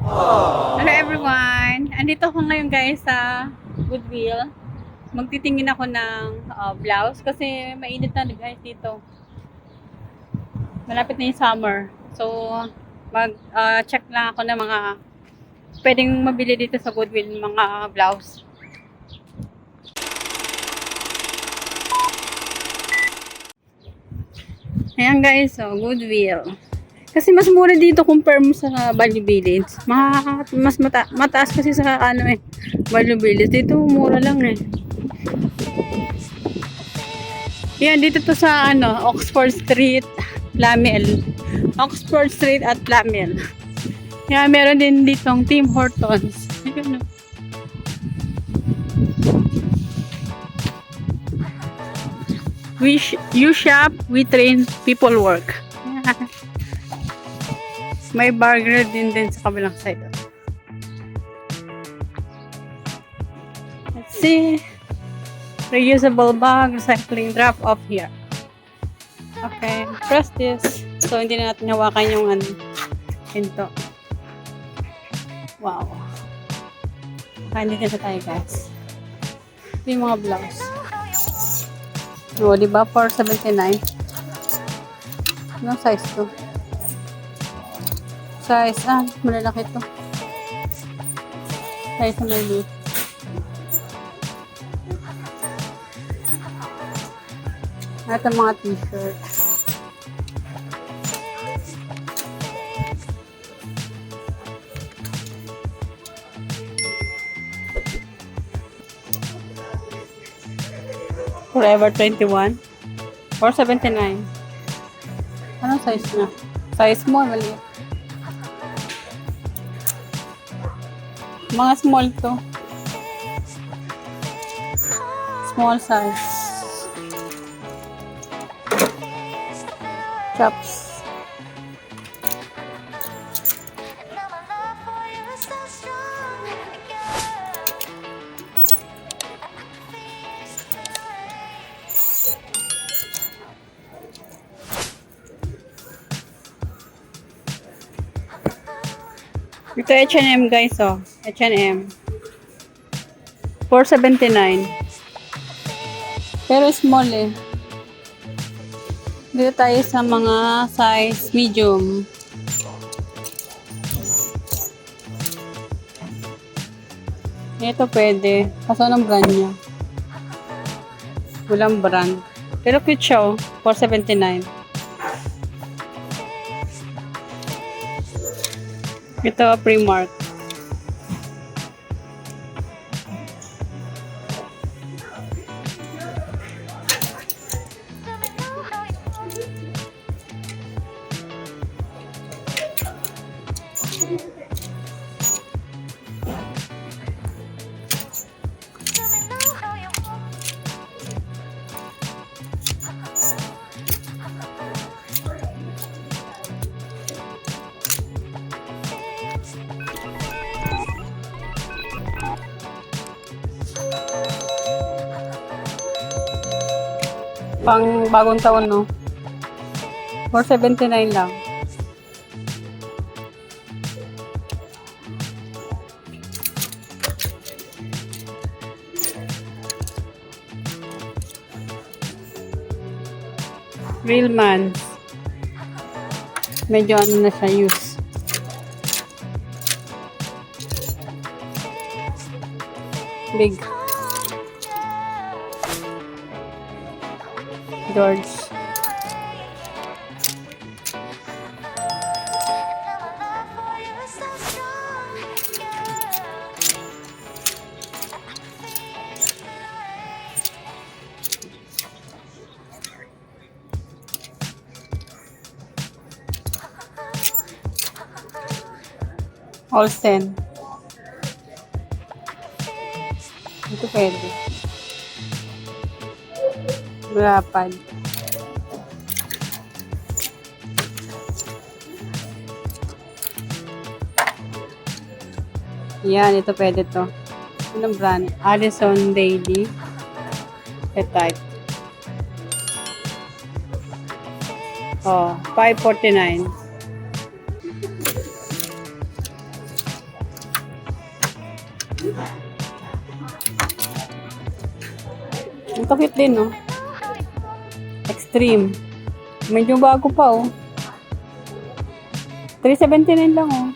Hello everyone! Andito ako ngayon guys sa Goodwill. Magtitingin ako ng blouse kasi mainit na guys dito. Malapit na yung summer. So, mag-check lang ako ng mga pwedeng mabili dito sa Goodwill mga blouse. Ayan guys, so Goodwill. Kasi mas mura dito compare mo sa Value Village. Mataas kasi sa Value Village. Dito mura lang eh. Yan, dito to sa Oxford Street, Lamel. Oxford Street at Lamel. Yan, meron din ditong Tim Hortons. Ayun, you shop, we train, people work. May burger din sa kabilang side. Let's see. Reusable bag, recycling drop off here. Okay, press this. So, hindi na natin hawakan yung pinto. Wow. Okay, hindi na tayo guys. Ito yung mga blouse. O, diba? $4.79. Anong size to? Size, malalaki to. Size na maliit. Ito mga t-shirt. Forever 21. $4.79. Anong size na? Size small, maliit. Mga small to. Small size. Chops. Ito H&M guys, oh. H&M. $4.79. Pero small eh. Dito tayo sa mga size medium. Ito pwede. Kaso anong brand niya? Walang brand. Pero cute siya, oh. $4.79. Ito, Primark. Pang bagong taon, no? $4.79 lang. Real man. Medyo na siya use. Big. George. Olsen. Ito pwede. Rapad. Yan, ito pwede to. Anong brand? Addison Daily. E-type. Oh, $5.49. Ito cute din, no? Extreme. Medyo bago pa, oh. 379 lang, oh.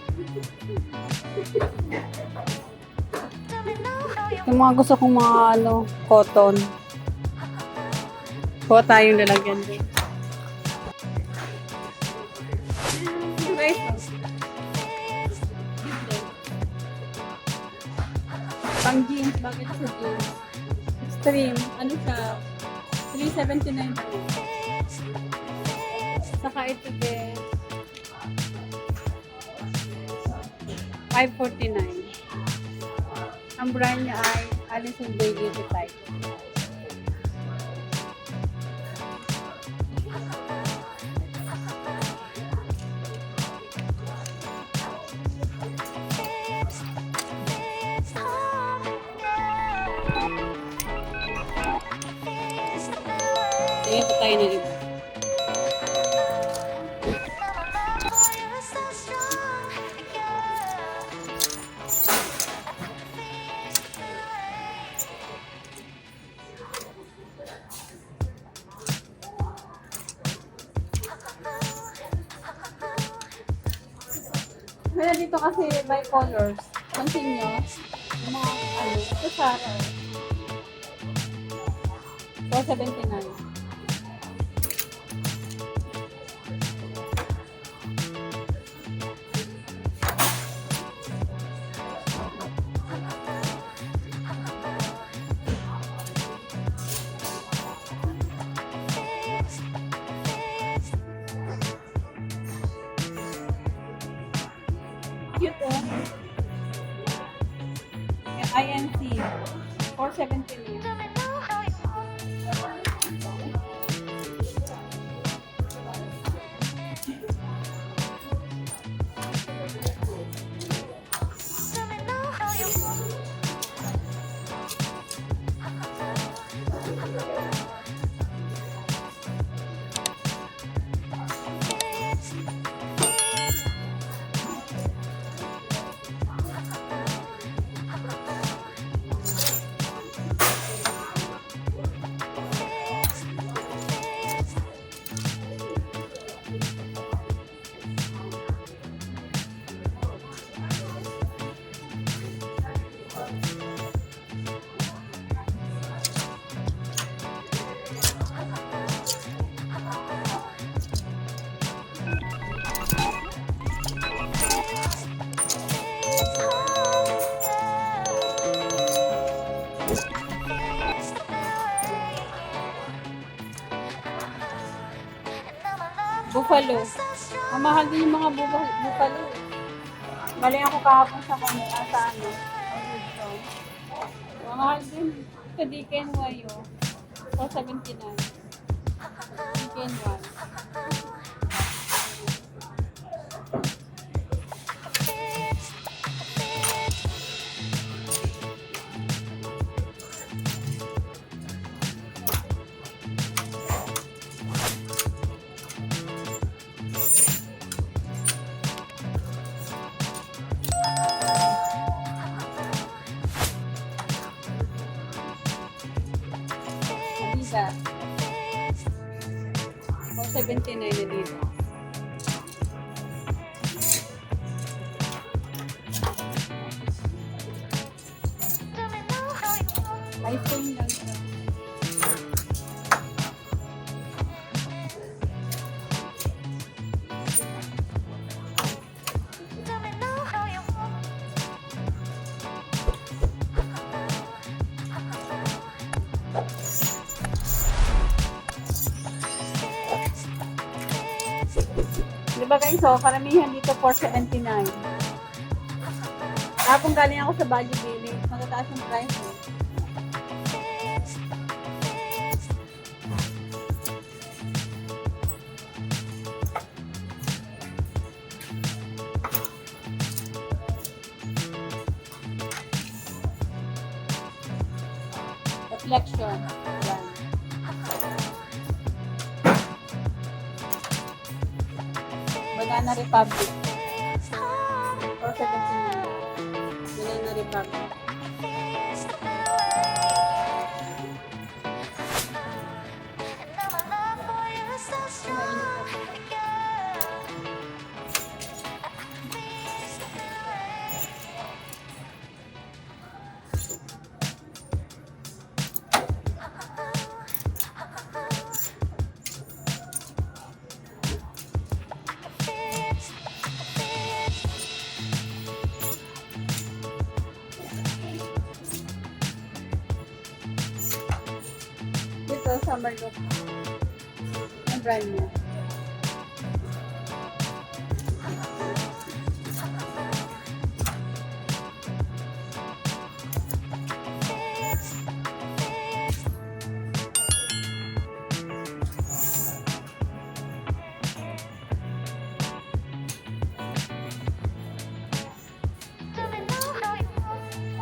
Yung mga gusto kong mga, cotton. Kuha tayong lalagyan din. Pang jeans, bakit sa jeans? Extreme, ano siya? 379 po. Saka ito din. 549. Ang brand niya ay Alice in Baby Type. Tingin po tayo na iba. Kaya dito kasi by colors. Pansin nyo, yung mga ito Sara. 479. Cute, oh. Yung INC. 479. Buffalo. Ang mahal din yung mga buffalo. Galing ako kahapon sa ano. Ang mahal din. Sa DKNY, oh. 479. DKNY. Adidas. 479 na dito. iPhone lang siya. Diba guys, so karamihan dito 479. Tapos galing ako sa Value Village, magataas yung price. Reflection. Yan. Banana Republic. 479. Banana Republic. summer look. Ang brand niya.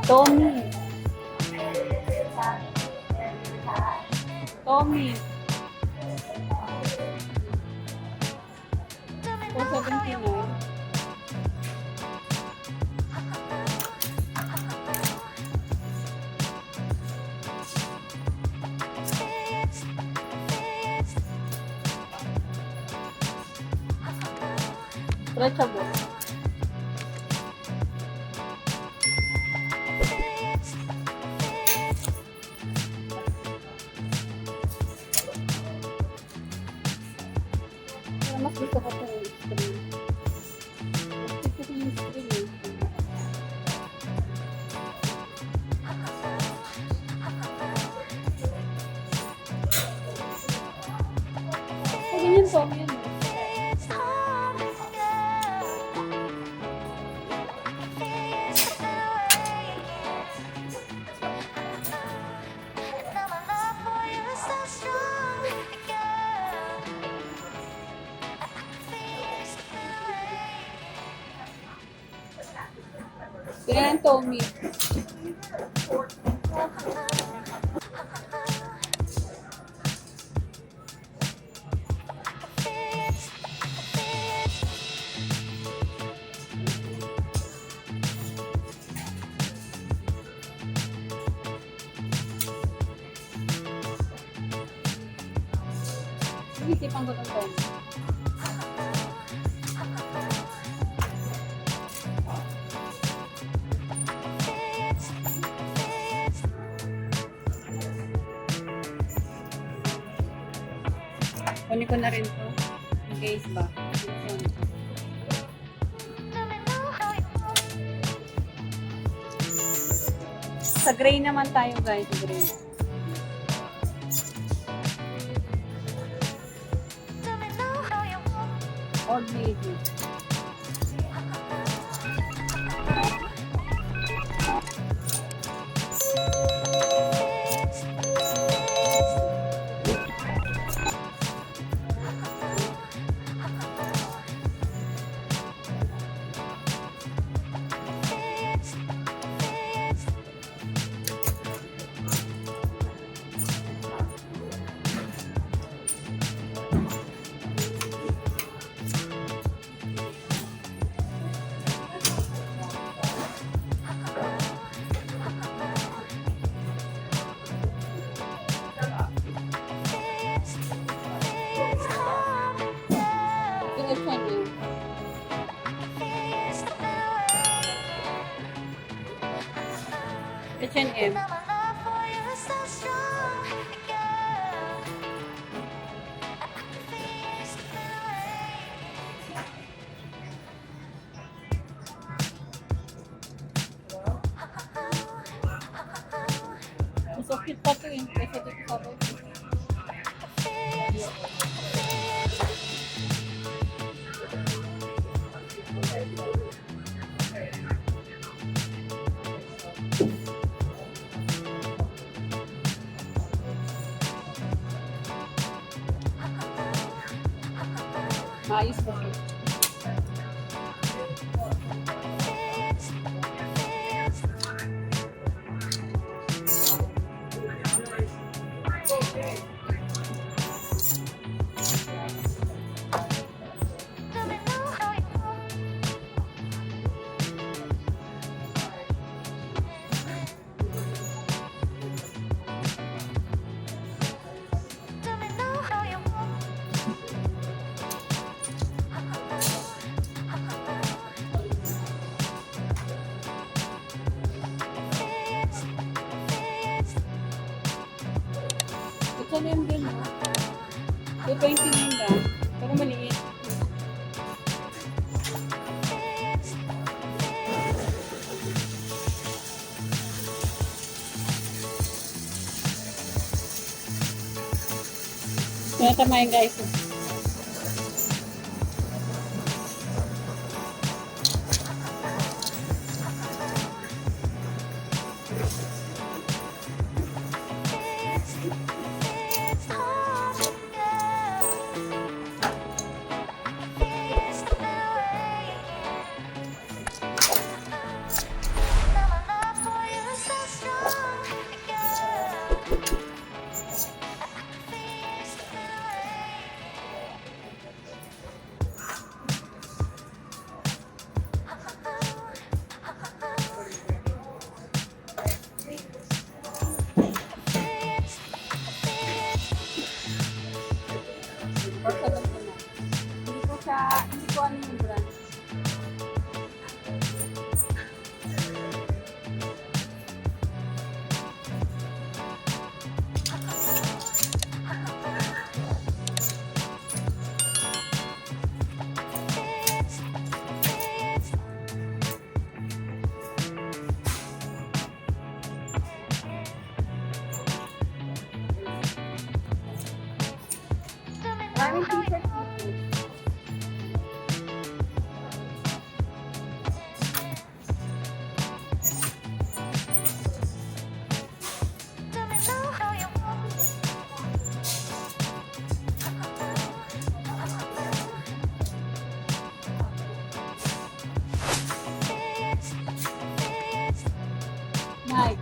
Tommy. Tommy. 479. Stretchable. Pero mas gusto ko ito yung screen. Gusto ko yung screen eh. Ay, ganyan po, yun. Yan ang Tommy. Isipan ko ng Tommy. Kunin ko na rin to. In case ba. Yun. Sa gray naman tayo guys. Gray. Old lady. H&M. Mas okay pa ito eh. Kesa dito sa road. Maayos po. H&M din mo. 229 ba? Pero maliit. Kaya tamayin guys. Hindi ko ano yung brand. Maraming t-shirt dito. Nike.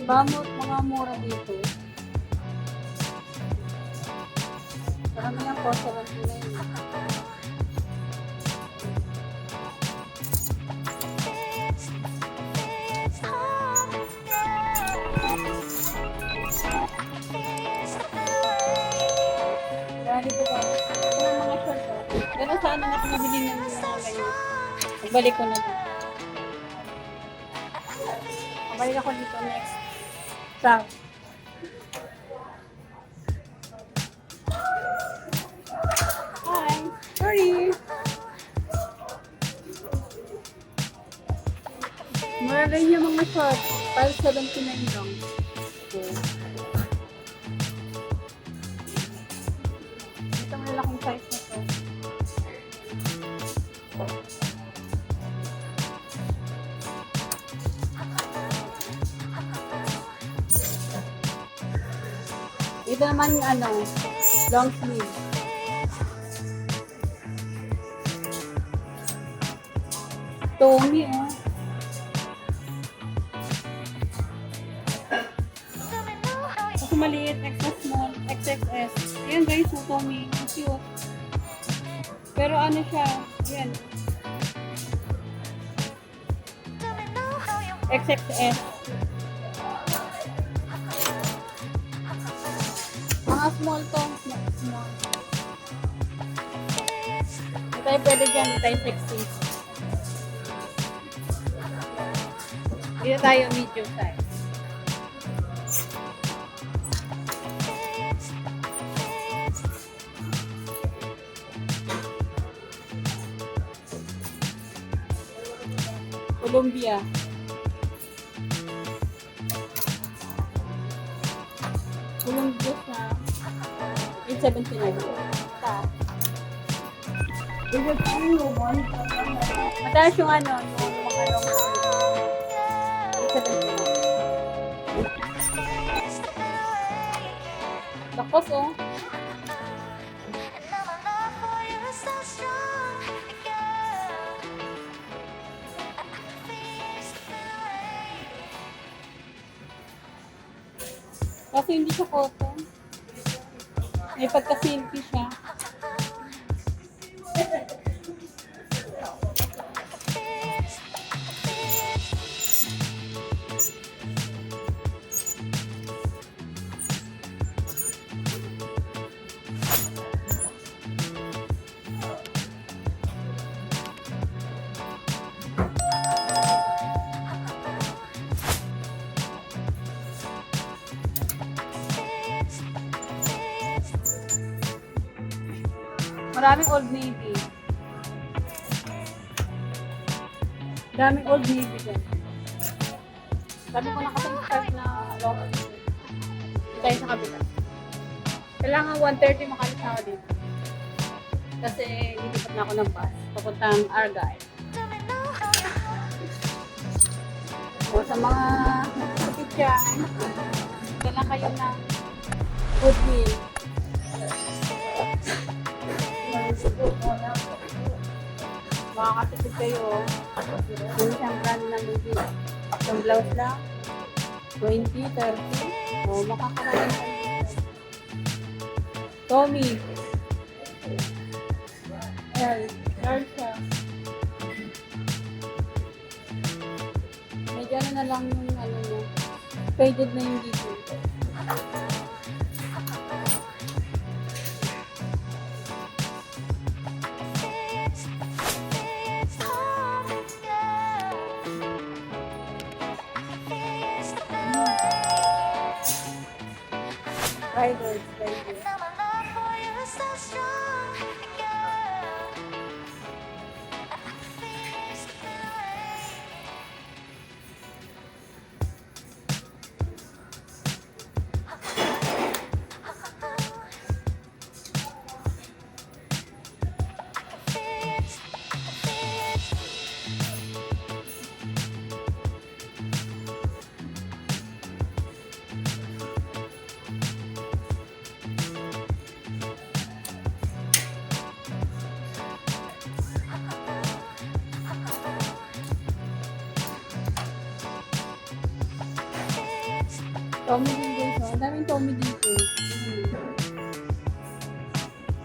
Diba mga mura dito? Parang yung 479. Dahil dito ba? Ito yung mga short ko. Pero sana na pinabili ng mga ganyan. Pagbalik ko na lang. Pabalik ako dito next. South. Hi. Sorry. Mura lang yung mga short. 579 lang. Okay. Ito mo nila kung size na to. Ito naman ano, long sleeve. Tommy, oh. Kasi maliit, extra small, XXS. Ayan guys, oh, Tommy. Ang cute. Pero ano siya, yan. XXS. Mga small to, small. Hindi tayo pwede dyan, hindi tayo sexy. Dito tayo medium size. Columbia. Columbia siya. 879. Mataas yung ano, yung mga long 879. Tapos oh. Kasi hindi siya cotton. May pagka-silky siya. Maraming Old Navy. Daming Old Navy dyan. Sabi ko naka-25 na long. Tayo sa kabila. Kailangan 1:30 makalis na ako dito. Kasi lilipat na ako ng bus. Papuntang Argyle. O sa mga kapit dyan, dala kayo ng Goodwill. Makakatipid kayo. Kung isang brand ng Goodwill. Isang blouse lang. 20, 30. O makakaroon kayo. Tommy. L. Large siya. Medyo ano na lang yung ano niya. Faded na yung dito. Riders, riders. Tommy din guys, oh. Ang daming Tommy dito.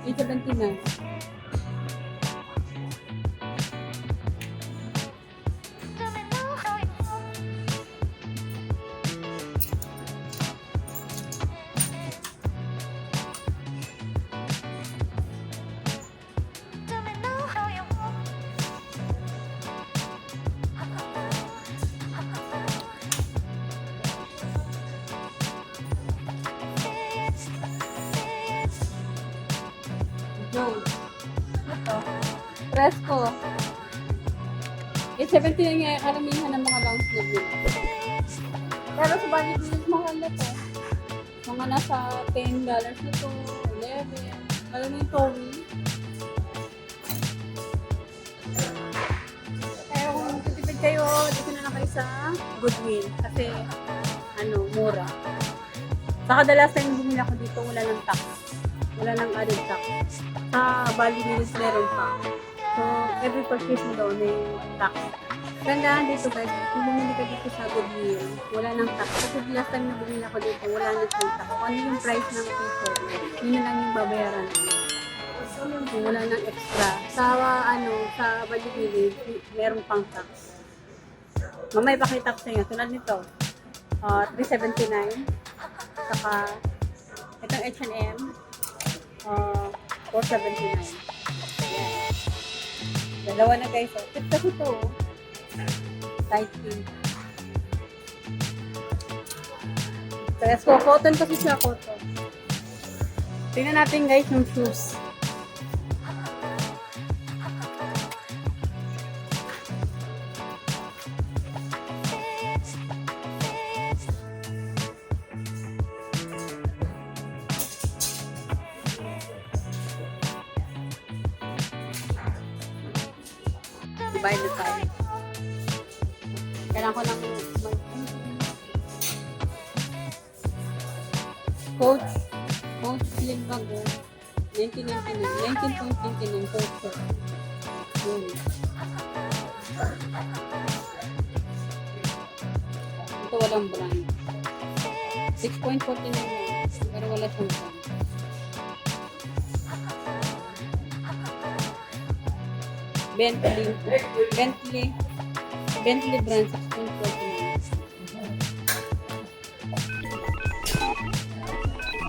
879. Jones. Ito. Fresco. 879 nga karamihan ng mga lounge na yun. Pero sa budget bills, mahal na to. Mga nasa $10 na to, 11. Alam mo yung Tommy? Kaya kung titipid kayo, dito na kayo sa Goodwill. Kasi, mura. Saka the last time bumili ako dito, wala ng tax. Wala nang added tax. Sa Bali Mills meron pa. So, every purchase mo daw may tax. Gandaan dito guys, kung bumili ka dito sa Goodwill, wala nang tax. Kasi last time na bumili ako dito, wala nang tax. Kung ano yung price ng t-shirt, yun na lang yung babayaran. Kung wala nang extra. Sa Bali Mills, meron pang tax. Mamaya pakita ko sa inyo. Tulad nito, $379. Saka, itong H&M, $479. Yan. Dalawa na guys. Tip kasi ito. Tight pink. So, cotton kasi siya, cotton. Tingnan natin guys yung shoes. Divide na tayo. Kailangan ko lang Coach slim bag 19.99 Coach. Yun. Ito walang brand. 6.49 lang. Pero wala siyang brand. Bentley brand 6.49.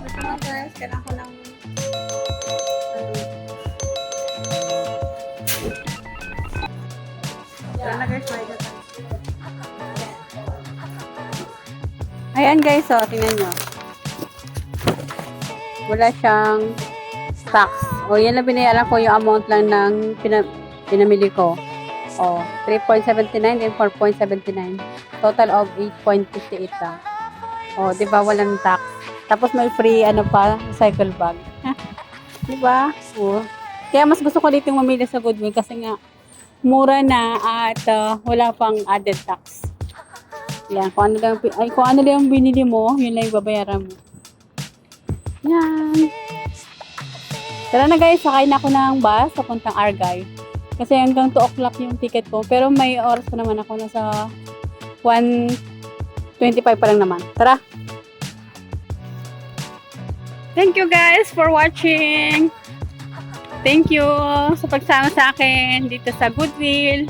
Ito na guys, kailangan ko lang yan na guys, ayan guys, tingnan nyo. Wala siyang tax. O, yan lang binayaran ko yung amount lang ng pinamili ko. O, 3.79 and 4.79. Total of 8.58 lang. O, di ba walang tax. Tapos may free, ano pa, recycle bag. Di ba? O. Kaya mas gusto ko dito mamili sa Goodwill kasi nga, mura na at wala pang added tax. Yan, kung ano lang yung binili mo, yun lang yung babayaran mo. Yan. Tara na guys, sakay na ako ng bus papuntang Argyle. Kasi hanggang 2 o'clock yung ticket ko. Pero may oras pa naman ako, nasa 1:25 pa lang naman. Tara! Thank you guys for watching! Thank you sa pagsama sa akin dito sa Goodwill.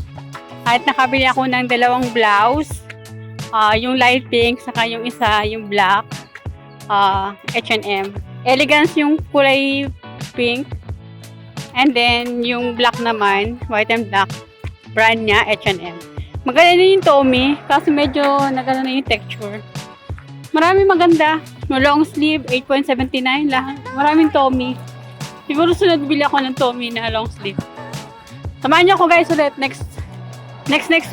At nakabili ako ng 2 blouse. Yung light pink, saka yung isa, yung black. H&M. Elegance yung kulay pink. And then, yung black naman, white and black, brand niya, H&M. Maganda din yung Tommy, kasi medyo nagano na yung texture. Maraming maganda. Yung long sleeve, 8.79 lahat. Maraming Tommy. Siguro sunod bili ako ng Tommy na long sleeve. Samahan niyo ako guys ulit next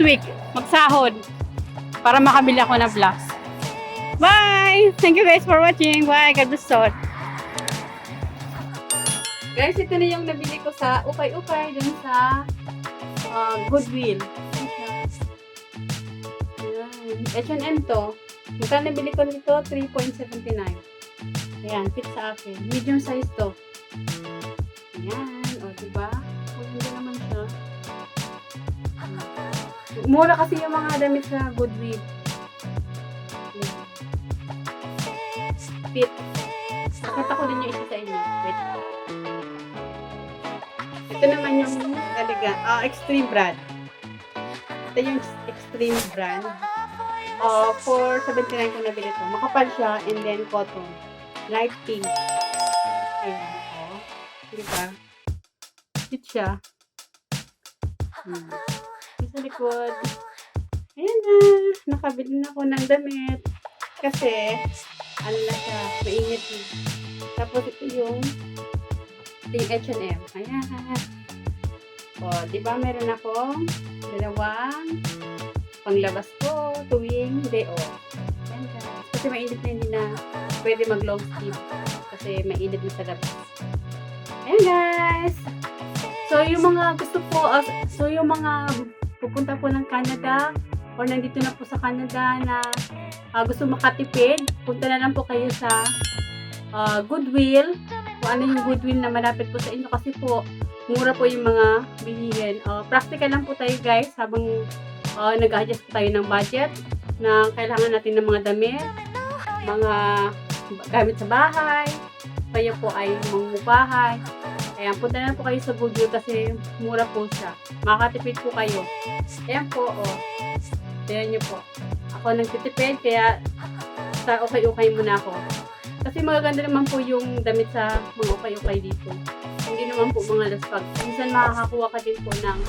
week. Magsahod. Para makabili ako ng blouse. Bye! Thank you guys for watching. Bye! God bless all. Guys, ito na yung nabili ko sa Ukay-Ukay dun sa Goodwill. H&M to. Magkano nabili ko nito? 3.79. Ayan, fit sa akin. Medium size to. Ayan, o diba? Maganda naman siya. Mura kasi yung mga damit sa Goodwill. Ayan. Fit. Nakita ko din yung isa sa inyo. Wait. Ito naman yung Extreme brand. Ito yung Extreme brand. For 79 ko nabili ito. Makapal siya and then cotton. Light pink. Ayan. O. Diba? Fit siya. Sa likod. Ayan na. Nakabili na ako ng damit. Kasi, ano na siya, mainit na. Tapos ito yung H&M. Ayan. O, diba meron akong 2 panglabas ko tuwing day off. Ayan guys. Kasi mainit na, hindi na pwede mag long sleeve. Kasi mainit na sa labas. Ayan guys. So, yung mga gusto po, yung mga pupunta po ng Canada or nandito na po sa Canada na gusto makatipid, punta na lang po kayo sa Goodwill. Kung ano yung Goodwill na malapit po sa inyo kasi po, mura po yung mga bilihin. Practical lang po tayo guys habang nag-adjust po tayo ng budget na kailangan natin ng mga damit, mga gamit sa bahay, kaya po ay mangupahay. Ayan, punta na po kayo sa Goodwill kasi mura po siya. Makakatipid po kayo. Ayan po, Ayan nyo po. Ako nagtitipid, kaya sa ukay-ukay muna ako. Kasi magaganda naman po yung damit sa mga ukay-ukay dito. Hindi naman po mga laspag. Minsan makakakuha ka din po ng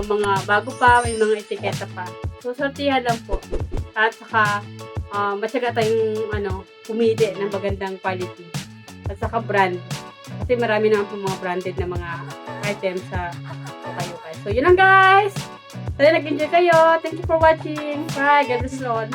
mga bago pa, may mga etiketa pa. So, sortihan lang po. At saka, matyaga tayong pumili ng magandang quality. At saka brand. Kasi marami naman po mga branded na mga items sa ukay-ukay. So, yun lang guys! Sana nag-enjoy kayo. Thank you for watching. Bye! God bless you all.